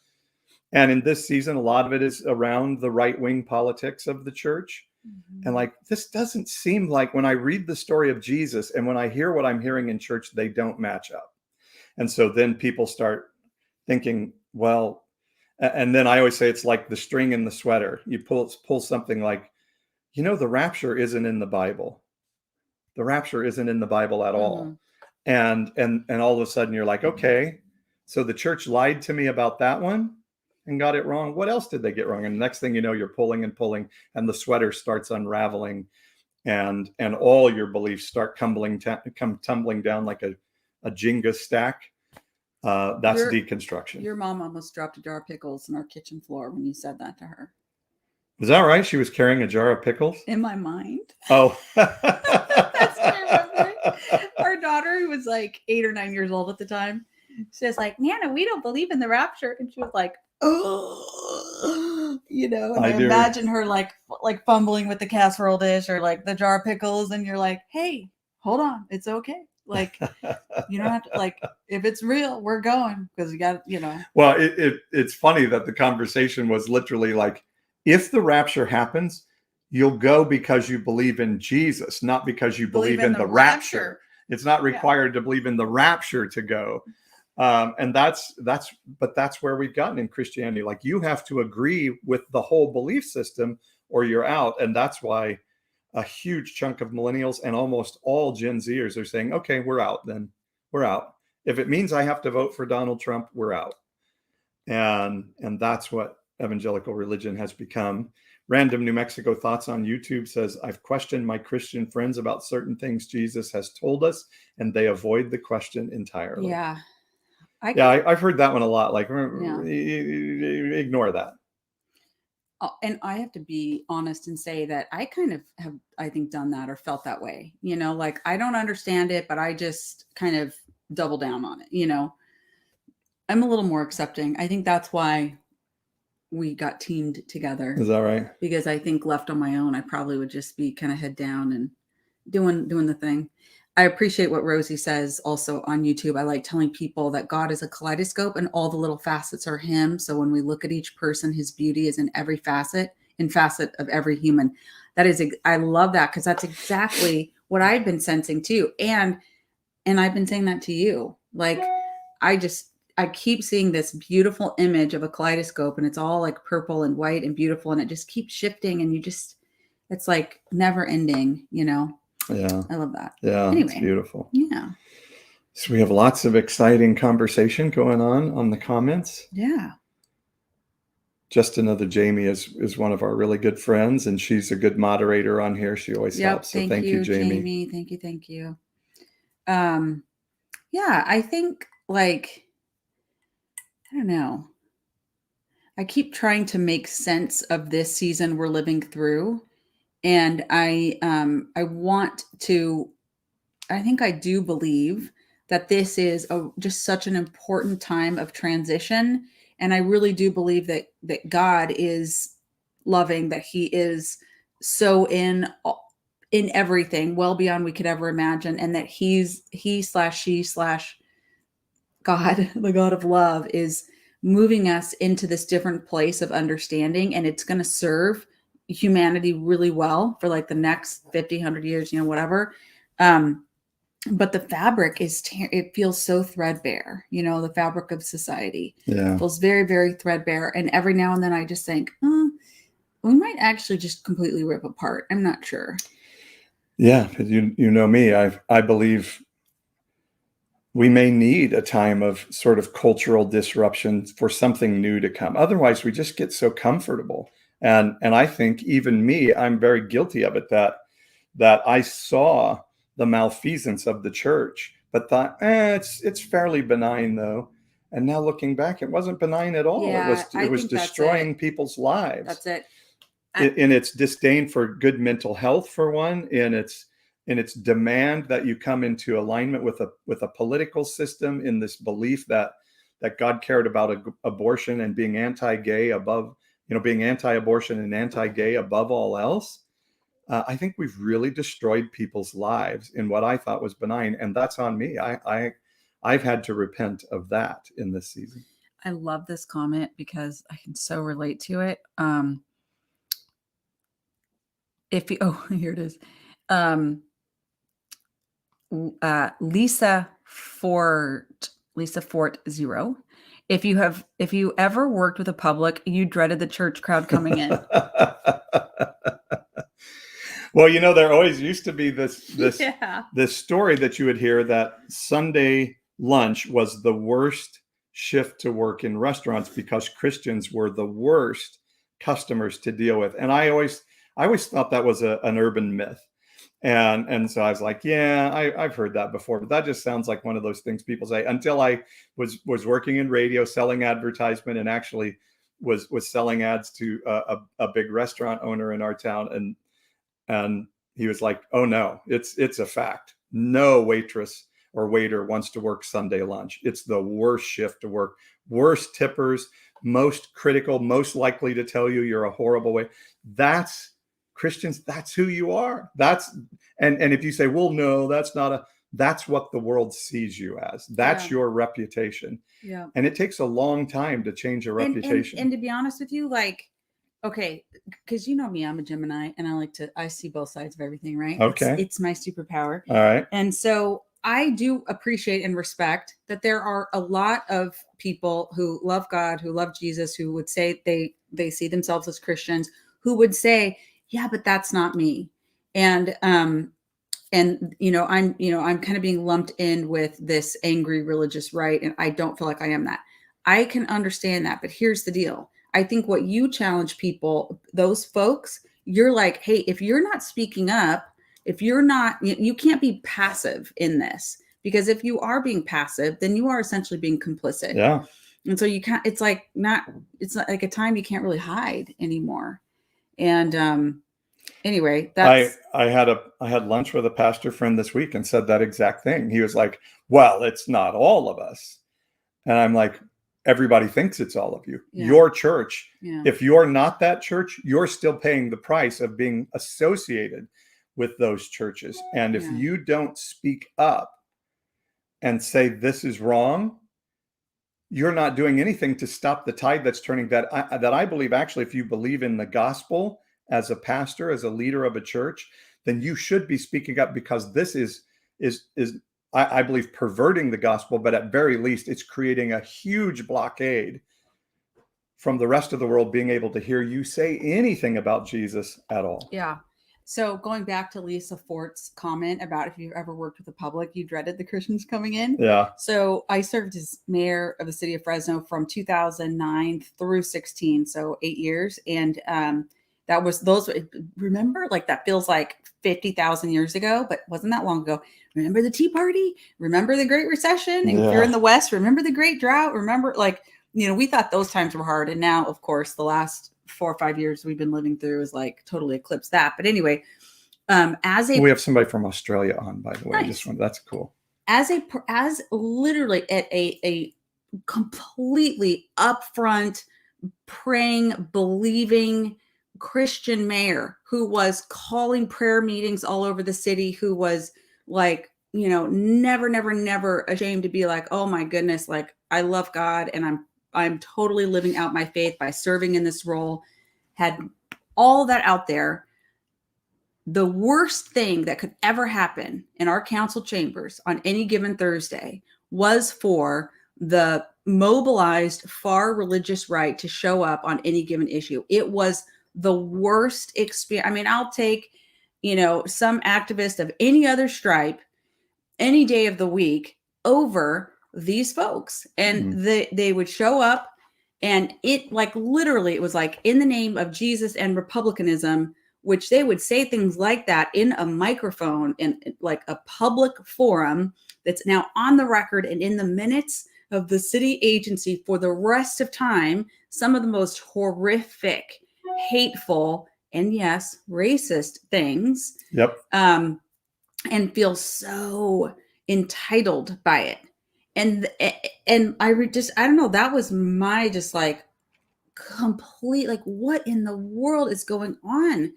And in this season, a lot of it is around the right-wing politics of the church. Mm-hmm. And like, this doesn't seem like, when I read the story of Jesus and when I hear what I'm hearing in church, they don't match up. And so then people start thinking, well, and then I always say it's like the string in the sweater. You pull something like, the rapture isn't in the Bible. The rapture isn't in the Bible at all. And all of a sudden you're like, okay, so the church lied to me about that one and got it wrong. What else did they get wrong? And the next thing you know, you're pulling and pulling, and the sweater starts unraveling, and all your beliefs start tumbling down like a Jenga stack. That's deconstruction. Your mom almost dropped a jar of pickles on our kitchen floor when you said that to her. Is that right? She was carrying a jar of pickles? In my mind. Oh. That's what I remember. Our daughter, who was like 8 or 9 years old at the time, she was like, Nana, we don't believe in the rapture. And she was like, oh, and I imagine her like fumbling with the casserole dish or like the jar of pickles. And you're like, hey, hold on. It's okay. Like, you don't have to, like, if it's real, we're going, because you got, Well, it's funny that the conversation was literally like, if the rapture happens, you'll go because you believe in Jesus, not because you believe in the rapture. It's not required to believe in the rapture to go. And that's where we've gotten in Christianity. Like, you have to agree with the whole belief system or you're out. And that's why a huge chunk of millennials and almost all Gen Zers are saying, okay, we're out then. We're out. If it means I have to vote for Donald Trump, we're out. And that's what evangelical religion has become. Random New Mexico Thoughts on YouTube says, I've questioned my Christian friends about certain things Jesus has told us, and they avoid the question entirely. Yeah. I've heard that one a lot. Like, ignore that. And I have to be honest and say that I kind of have, I think, done that or felt that way. Like, I don't understand it, but I just kind of double down on it. I'm a little more accepting. I think that's why we got teamed together. Is that right? Because I think left on my own, I probably would just be kind of head down and doing the thing. I appreciate what Rosie says also on YouTube. I like telling people that God is a kaleidoscope and all the little facets are him. So when we look at each person, his beauty is in every facet of every human. I love that, because that's exactly what I've been sensing too. And I've been saying that to you. Like, I keep seeing this beautiful image of a kaleidoscope, and it's all like purple and white and beautiful, and it just keeps shifting, and it's like never ending, Yeah. I love that. Yeah. Anyway. It's beautiful. Yeah. So we have lots of exciting conversation going on the comments. Yeah. Just another Jamie is one of our really good friends, and she's a good moderator on here. She always helps. So thank you, Jamie. Thank you. Yeah, I think, like, I don't know. I keep trying to make sense of this season we're living through. And I think I do believe that this is just such an important time of transition. And I really do believe that God is loving, that he is so in everything, well beyond we could ever imagine. And that he/she/God, the God of love, is moving us into this different place of understanding. And it's going to serve humanity really well for like the next 50, 100 years, whatever. But the fabric it feels so threadbare, the fabric of society. Yeah. Feels very, very threadbare. And every now and then I just think, we might actually just completely rip apart. I'm not sure. Yeah. You know me, I believe we may need a time of sort of cultural disruption for something new to come. Otherwise, we just get so comfortable. And I think even me, I'm very guilty of it, that I saw the malfeasance of the church, but thought, it's fairly benign though. And now looking back, it wasn't benign at all. Yeah, it was destroying people's lives. That's it. In its disdain for good mental health, for one, in its demand that you come into alignment with a political system, in this belief that God cared about abortion and being anti-gay above, being anti-abortion and anti-gay above all else. I think we've really destroyed people's lives in what I thought was benign, and that's on me. I've had to repent of that in this season. I love this comment because I can so relate to it. Here it is. Lisa Fort 0. If you ever worked with a public, you dreaded the church crowd coming in. Well, there always used to be this story that you would hear, that Sunday lunch was the worst shift to work in restaurants because Christians were the worst customers to deal with. And I always thought that was an urban myth. And so I was like, yeah, I've heard that before, but that just sounds like one of those things people say, until I was working in radio, selling advertisement, and actually was selling ads to a big restaurant owner in our town. And he was like, oh no, it's a fact. No waitress or waiter wants to work Sunday lunch. It's the worst shift to work, worst tippers, most critical, most likely to tell you you're a horrible way. That's Christians. That's who you are. And if you say, well, no, that's what the world sees you as. That's your reputation. Yeah. And it takes a long time to change a reputation. And to be honest with you, like, okay, because you know me, I'm a Gemini, and I see both sides of everything, right? Okay. It's my superpower. All right. And so I do appreciate and respect that there are a lot of people who love God, who love Jesus, who would say they see themselves as Christians, who would say, yeah, but that's not me. And I'm kind of being lumped in with this angry religious right. And I don't feel like I am that. I can understand that. But here's the deal. I think what you challenge people, those folks, you're like, hey, if you're not speaking up, if you're not, you can't be passive in this, because if you are being passive, then you are essentially being complicit. Yeah. And so you can't, it's not like a time you can't really hide anymore. And anyway, that's I had lunch with a pastor friend this week and said that exact thing. He was like, well, it's not all of us. And I'm like, everybody thinks it's all of you. Yeah. Your church. Yeah. If you're not that church, you're still paying the price of being associated with those churches. And if Yeah. you don't speak up and say this is wrong, you're not doing anything to stop the tide that's turning. That I believe, actually, if you believe in the gospel as a pastor, as a leader of a church, then you should be speaking up, because this is I believe perverting the gospel, but at very least it's creating a huge blockade from the rest of the world being able to hear you say anything about Jesus at all. Yeah. So going back to Lisa Fort's comment about if you've ever worked with the public, you dreaded the Christians coming in. Yeah. So I served as mayor of the city of Fresno from 2009 through 16, so 8 years. And that was those. Remember, like that feels like 50,000 years ago, but wasn't that long ago. Remember the Tea Party? Remember the Great Recession? And if you're in the West, remember the Great Drought? Remember, like, you know, we thought those times were hard. And now, of course, the last 4 or 5 years we've been living through is like totally eclipsed that. But anyway, we have somebody from Australia on, by the way. Nice. That's cool. As literally at a completely upfront, praying, believing Christian mayor who was calling prayer meetings all over the city, who was like, you know, never ashamed to be like, oh my goodness, like I love God and I'm totally living out my faith by serving in this role, had all that out there. The worst thing that could ever happen in our council chambers on any given Thursday was for the mobilized far religious right to show up on any given issue. It was the worst experience. I mean, I'll take, you know, some activist of any other stripe any day of the week over these folks. And they would show up, and it, like, literally, it was like in the name of Jesus and republicanism, which they would say things like that in a microphone in like a public forum that's now on the record and in the minutes of the city agency for the rest of time. Some of the most horrific, hateful, and yes, racist things. Yep. And feel so entitled by it. And I don't know, that was my just like complete, like, what in the world is going on?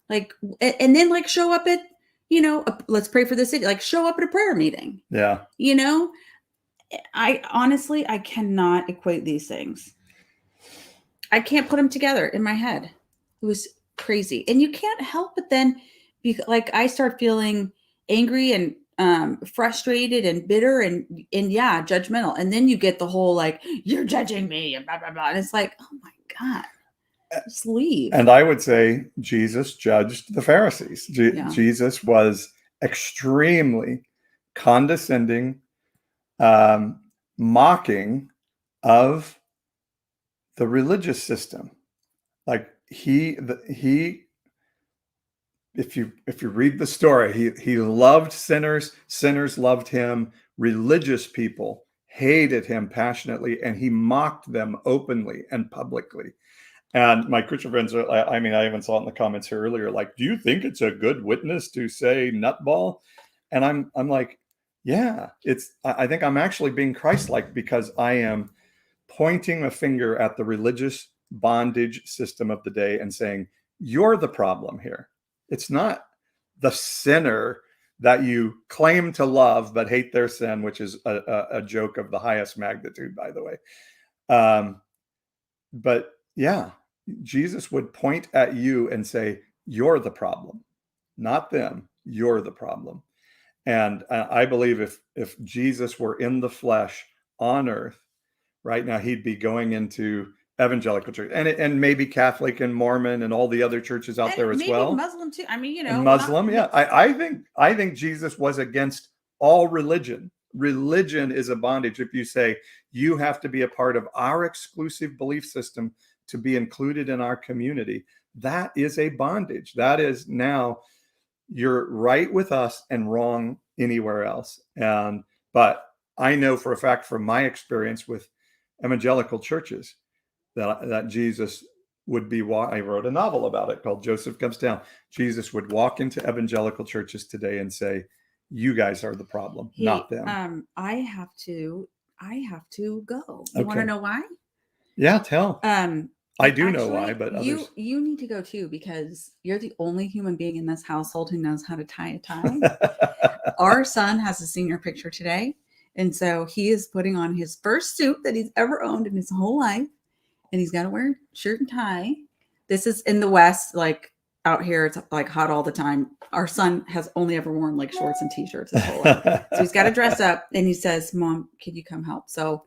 Like, and then like show up at, you know, let's pray for the city, like show up at a prayer meeting. Yeah. You know, I honestly, I cannot equate these things. I can't put them together in my head. It was crazy. And you can't help but then like I start feeling angry and frustrated and bitter and yeah, judgmental. And then you get the whole like, you're judging me and blah blah blah. And it's like, oh my God, just leave. And I would say Jesus judged the Pharisees. Jesus was extremely condescending, mocking of the religious system. Like he if you read the story, he loved sinners, sinners loved him, religious people hated him passionately, and he mocked them openly and publicly. And my Christian friends are, I mean, I even saw it in the comments here earlier, like, do you think it's a good witness to say nutball? And I'm like, yeah, I think I'm actually being Christ-like, because I am pointing a finger at the religious bondage system of the day and saying, you're the problem here. It's not the sinner that you claim to love but hate their sin, which is a joke of the highest magnitude, by the way. But yeah, Jesus would point at you and say, you're the problem, not them. You're the problem. And I believe if Jesus were in the flesh on earth right now, he'd be going into evangelical church and maybe Catholic and Mormon and all the other churches out there as well. Muslim too. I mean, you know, and Muslim. Yeah. I think Jesus was against all religion. Religion is a bondage. If you say you have to be a part of our exclusive belief system to be included in our community, that is a bondage. That is, now you're right with us and wrong anywhere else. But I know for a fact from my experience with evangelical churches that Jesus would be, I wrote a novel about it called Joseph Comes Down. Jesus would walk into evangelical churches today and say, you guys are the problem, not them. I have to go. You want to know why? Yeah, tell. I do know why, Actually, but you others. you need to go too because you're the only human being in this household who knows how to tie a tie. Our son has a senior picture today, and so he is putting on his first suit that he's ever owned in his whole life, and he's got to wear shirt and tie. This is in the West, like out here, it's like hot all the time. Our son has only ever worn like shorts and t-shirts his whole life, so he's got to dress up, and he says, "Mom, can you come help?" So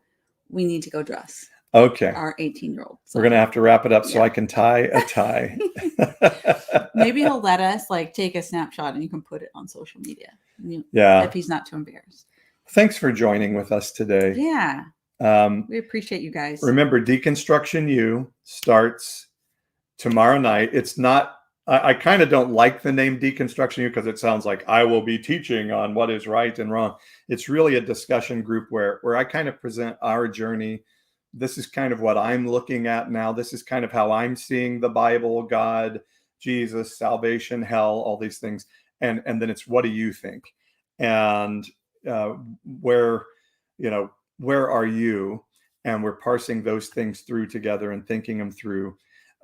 we need to go dress Okay. our 18-year-old. We're going to have to wrap it up so Yeah. I can tie a tie. Maybe he'll let us like take a snapshot and you can put it on social media. Yeah. If he's not too embarrassed. Thanks for joining with us today. Yeah. Um, We appreciate you guys. remember, Deconstruction U starts tomorrow night. It's not, I kind of don't like the name Deconstruction U because it sounds like I will be teaching on what is right and wrong. It's really a discussion group where I kind of present our journey. This is kind of what I'm looking at now. This is kind of how I'm seeing the Bible, God, Jesus, salvation, hell, all these things. And then it's, what do you think? And where, where are you? And we're parsing those things through together and thinking them through.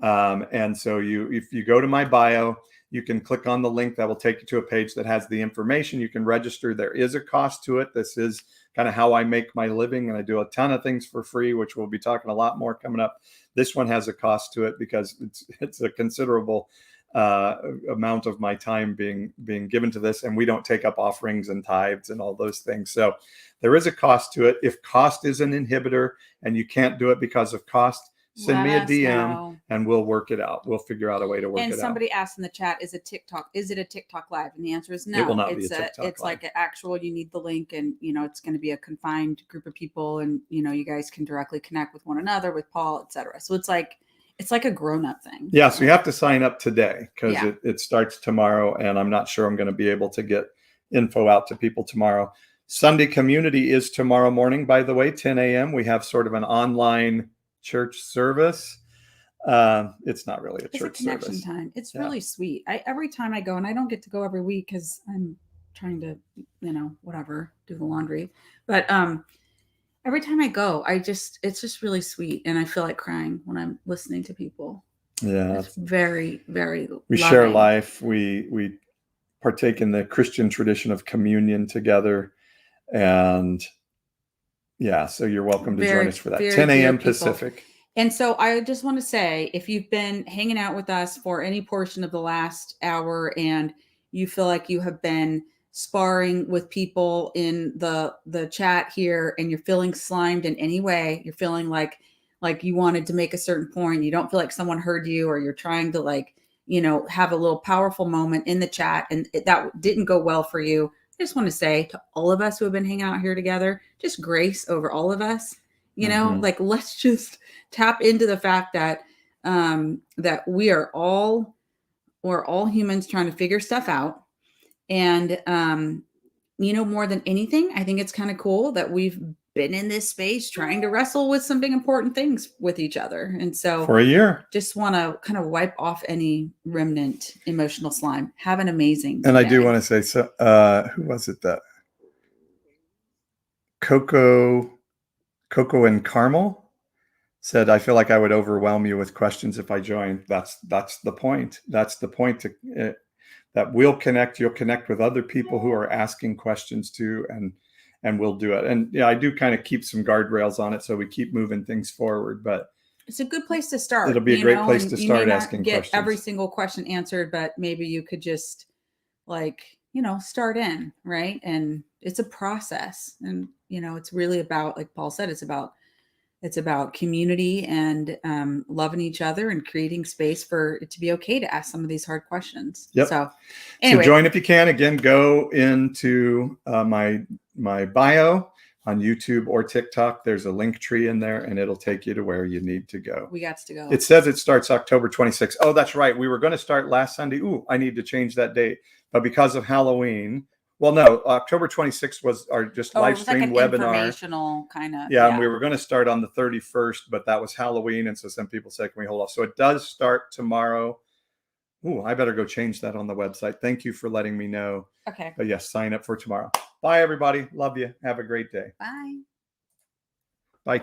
And so if you go to my bio, you can click on the link that will take you to a page that has the information. You can register. There is a cost to it. This is kind of how I make my living, and I do a ton of things for free, which we'll be talking a lot more coming up. This one has a cost to it because it's a considerable amount of my time being given to this, and we don't take up offerings and tithes and all those things. So there is a cost to it. If cost is an inhibitor and you can't do it because of cost, send me a DM and we'll work it out. We'll figure out a way to work it out. And somebody asked in the chat, is it a TikTok live? And the answer is no. It will not be a TikTok it's live. like an actual, you need the link, and it's going to be a confined group of people, and you guys can directly connect with one another, with Paul, etc. So it's like a grown-up thing. Yeah, so you have to sign up today because Yeah. it starts tomorrow, and I'm not sure I'm going to be able to get info out to people tomorrow. Sunday community is tomorrow morning, by the way, 10 a.m. We have sort of an online church service. It's not really a church It's a connection service. time. It's really sweet. Every time I go, and I don't get to go every week because I'm trying to, whatever, do the laundry. But every time I go, it's just really sweet, and I feel like crying when I'm listening to people. Yeah, it's very, very. We loving. share life. We partake in the Christian tradition of communion together, and yeah, so you're welcome to join us for that. 10 a.m. Pacific. And so I just want to say, if you've been hanging out with us for any portion of the last hour and you feel like you have been sparring with people in the chat here, and you're feeling slimed in any way, you're feeling like you wanted to make a certain point, you don't feel like someone heard you, or you're trying to have a little powerful moment in the chat and that didn't go well for you, I just want to say to all of us who have been hanging out here together, just grace over all of us. Let's just tap into the fact that that we're all humans trying to figure stuff out. And more than anything, I think it's kind of cool that we've been in this space trying to wrestle with some big important things with each other. And so for a year, just want to kind of wipe off any remnant emotional slime. Have an amazing day. And I do want to say, so who was it that Coco and Carmel said, I feel like I would overwhelm you with questions if I joined. That's the point. That's the point, that we'll connect. You'll connect with other people who are asking questions too, and we'll do it. And yeah, I do kind of keep some guardrails on it, so we keep moving things forward. But it's a good place to start. It'll be a great place to start asking get questions. Every single question answered, but maybe you could just start in, right? And it's a process, and it's really about, like Paul said, it's about community and loving each other and creating space for it to be okay to ask some of these hard questions. Yep. So anyway, so join if you can. Again, go into my bio on YouTube or TikTok. There's a link tree in there, and it'll take you to where you need to go. We got to go. It says it starts October 26th. Oh, that's right. We were going to start last Sunday. Ooh, I need to change that date. But because of Halloween, well, no, October 26th was our live stream webinar. Informational kind of. Yeah, and we were going to start on the 31st, but that was Halloween. And so some people said, can we hold off? So it does start tomorrow. Ooh, I better go change that on the website. Thank you for letting me know. Okay. But yes, sign up for tomorrow. Bye, everybody. Love you. Have a great day. Bye.